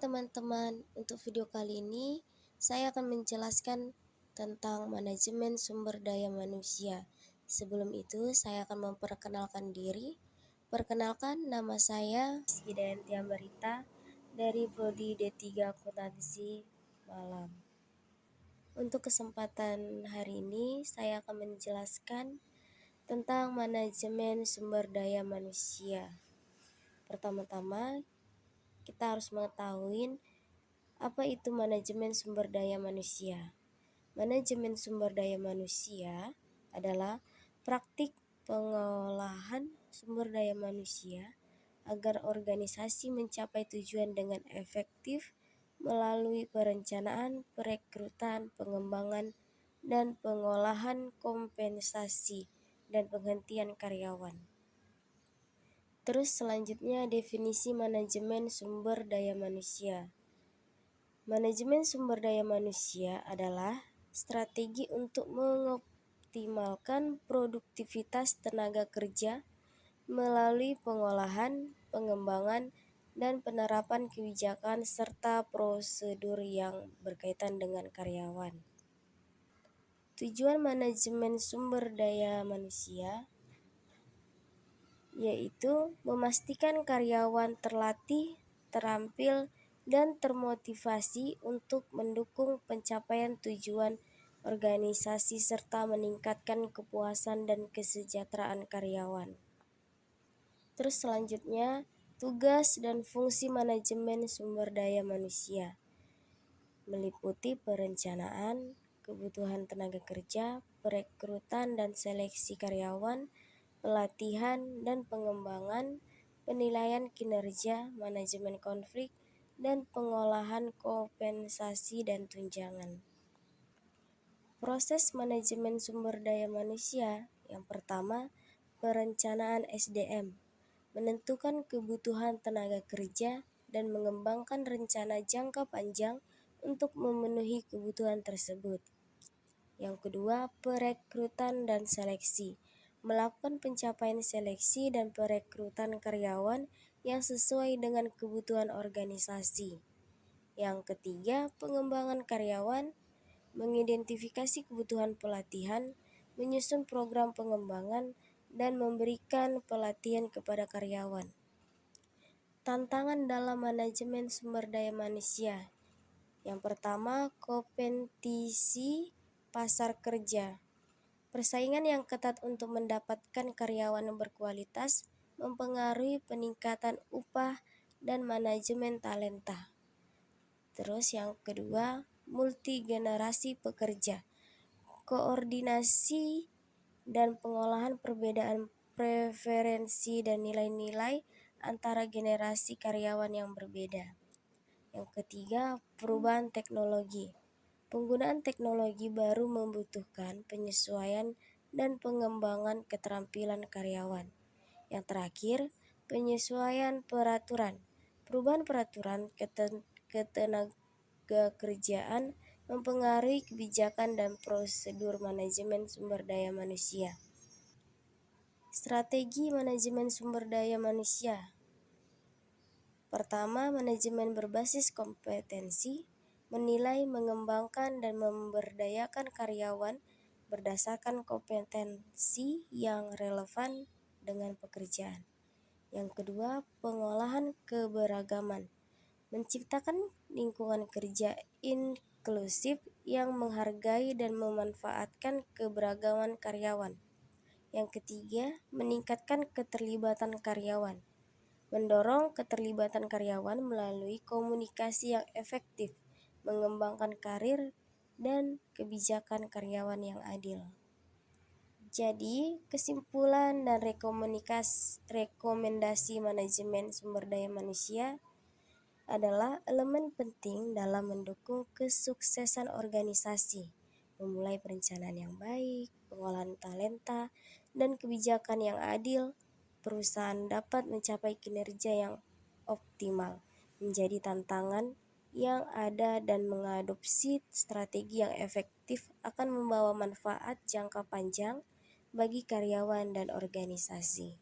teman-teman, untuk video kali ini saya akan menjelaskan tentang manajemen sumber daya manusia. Sebelum itu saya akan memperkenalkan diri. Perkenalkan, nama saya Hidayanti Ambarita dari Prodi D3 Akuntansi Malang. Untuk kesempatan hari ini saya akan menjelaskan tentang manajemen sumber daya manusia. Pertama-tama kita harus mengetahui apa itu manajemen sumber daya manusia. Manajemen sumber daya manusia adalah praktik pengolahan sumber daya manusia agar organisasi mencapai tujuan dengan efektif melalui perencanaan, perekrutan, pengembangan, dan pengolahan kompensasi dan penghentian karyawan. Terus selanjutnya definisi manajemen sumber daya manusia. Manajemen sumber daya manusia adalah strategi untuk mengoptimalkan produktivitas tenaga kerja melalui pengolahan, pengembangan, dan penerapan kebijakan serta prosedur yang berkaitan dengan karyawan. Tujuan manajemen sumber daya manusia yaitu memastikan karyawan terlatih, terampil, dan termotivasi untuk mendukung pencapaian tujuan organisasi serta meningkatkan kepuasan dan kesejahteraan karyawan. Terus selanjutnya, tugas dan fungsi manajemen sumber daya manusia meliputi perencanaan, kebutuhan tenaga kerja, perekrutan dan seleksi karyawan, pelatihan dan pengembangan, penilaian kinerja, manajemen konflik, dan pengolahan kompensasi dan tunjangan. Proses manajemen sumber daya manusia yang pertama, perencanaan SDM, menentukan kebutuhan tenaga kerja dan mengembangkan rencana jangka panjang untuk memenuhi kebutuhan tersebut. Yang kedua, perekrutan dan seleksi, melakukan pencapaian seleksi dan perekrutan karyawan yang sesuai dengan kebutuhan organisasi. Yang ketiga, pengembangan karyawan, mengidentifikasi kebutuhan pelatihan, menyusun program pengembangan, dan memberikan pelatihan kepada karyawan. Tantangan dalam manajemen sumber daya manusia. Yang pertama, kompetisi pasar kerja. Persaingan yang ketat untuk mendapatkan karyawan yang berkualitas mempengaruhi peningkatan upah dan manajemen talenta. Terus yang kedua, multigenerasi pekerja. Koordinasi dan pengolahan perbedaan preferensi dan nilai-nilai antara generasi karyawan yang berbeda. Yang ketiga, perubahan teknologi. Penggunaan teknologi baru membutuhkan penyesuaian dan pengembangan keterampilan karyawan. Yang terakhir, penyesuaian peraturan. Perubahan peraturan ketenagakerjaan mempengaruhi kebijakan dan prosedur manajemen sumber daya manusia. Strategi manajemen sumber daya manusia. Pertama, manajemen berbasis kompetensi, menilai, mengembangkan, dan memberdayakan karyawan berdasarkan kompetensi yang relevan dengan pekerjaan. Yang kedua, pengolahan keberagaman, menciptakan lingkungan kerja inklusif yang menghargai dan memanfaatkan keberagaman karyawan. Yang ketiga, meningkatkan keterlibatan karyawan, mendorong keterlibatan karyawan melalui komunikasi yang efektif, mengembangkan karir dan kebijakan karyawan yang adil. Jadi, kesimpulan dan rekomendasi manajemen sumber daya manusia adalah elemen penting dalam mendukung kesuksesan organisasi, memulai perencanaan yang baik, pengolahan talenta, dan kebijakan yang adil. Perusahaan dapat mencapai kinerja yang optimal, menjadi tantangan yang ada, dan mengadopsi strategi yang efektif akan membawa manfaat jangka panjang bagi karyawan dan organisasi.